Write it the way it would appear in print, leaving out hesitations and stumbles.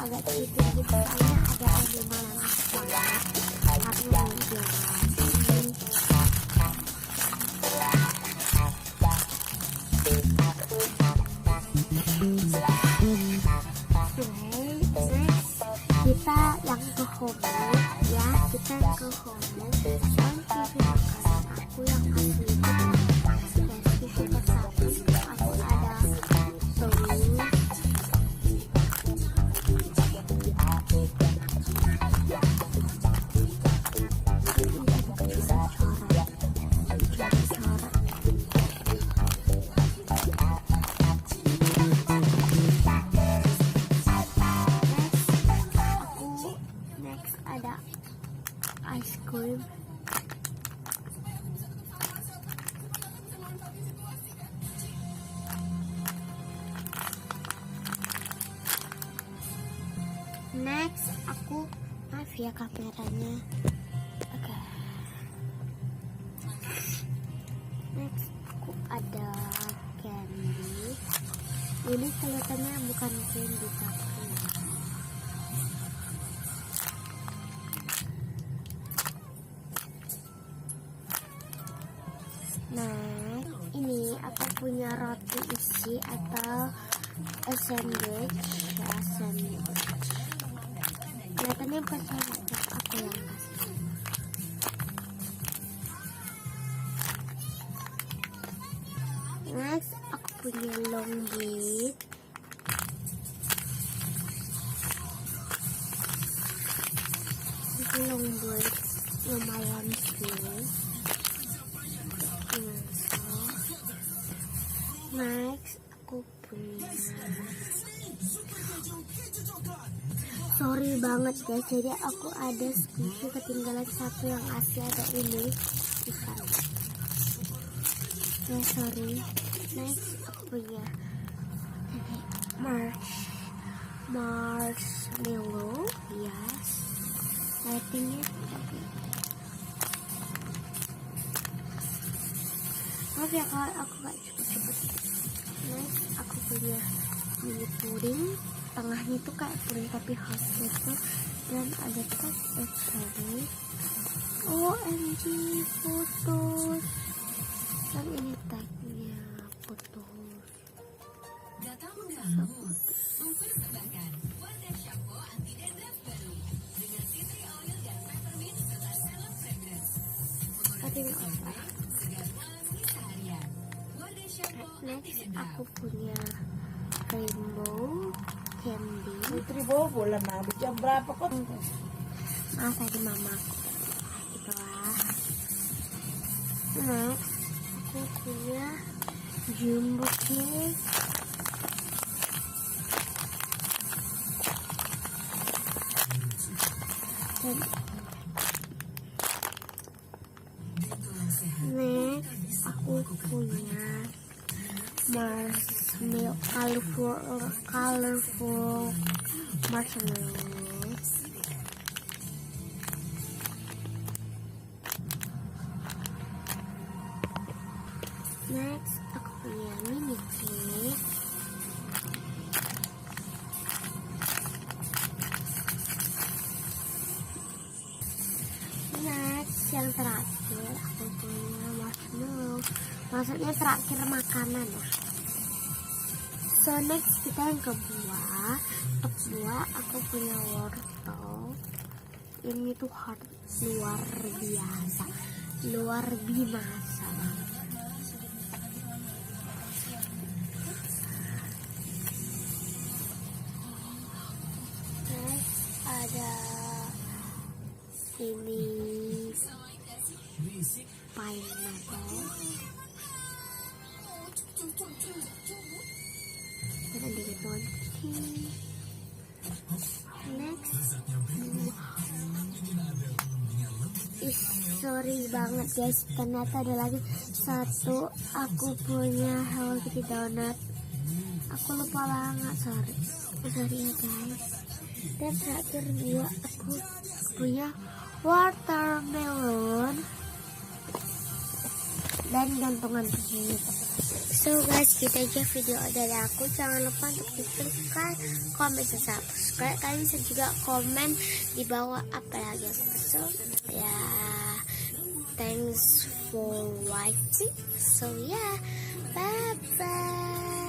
agak sedikit gitu, soalnya ada animal yang asal tapi kita yang ke home ya, kita ke home dan TV makanan aku yang asli itu dan TV pertama aku ada ada ice cream. Next aku, maaf ya kameranya. Oke. Next aku ada candy. Ini kelihatannya bukan candy tapi nah, ini aku punya roti isi atau sandwich ya, sandwich. Kelihatannya bukan sandwich, aku yang kasih. Next, aku punya long beef. Ini long beef lumayan sih. Next aku punya, sorry banget guys, jadi aku ada squishy ketinggalan satu yang asli, ada ini ikan ya, sorry. Next aku punya marshmallow, yes, lightingnya maaf ya kalau aku gak cepet-cepet. Next aku punya mini pudding, tengahnya itu kayak pudding tapi khas gitu, dan ada tag sorry. OMG putus, dan ini tagnya putus. Tapi nggak apa. Next aku punya rainbow candy. Putri bola mah jam berapa kok? Maaf tadi mamaku itulah. Next aku punya jumbo cake. Dan next aku punya marshmallow, colorful marshmallow. Next aku punya mini cake. Next yang terakhir aku punya marshmallow, maksudnya terakhir makanan ya. So next kita yang ke buah. Untuk buah aku punya wortel. Ini tuh luar biasa, luar binasa. Next ada ini pineapple. Dan ada lemon tea. Next, sorry banget guys, ternyata ada lagi satu. Aku punya Hello Kitty donut. Aku lupa banget, sorry ya guys. Dan terakhir dua, aku punya watermelon dan gantungan begini. So guys, kita aja video dari aku. Jangan lupa untuk di subscribe, komen, dan subscribe. Kalian bisa juga komen di bawah apa lagi aku. So ya, thanks for watching. So yeah, bye bye.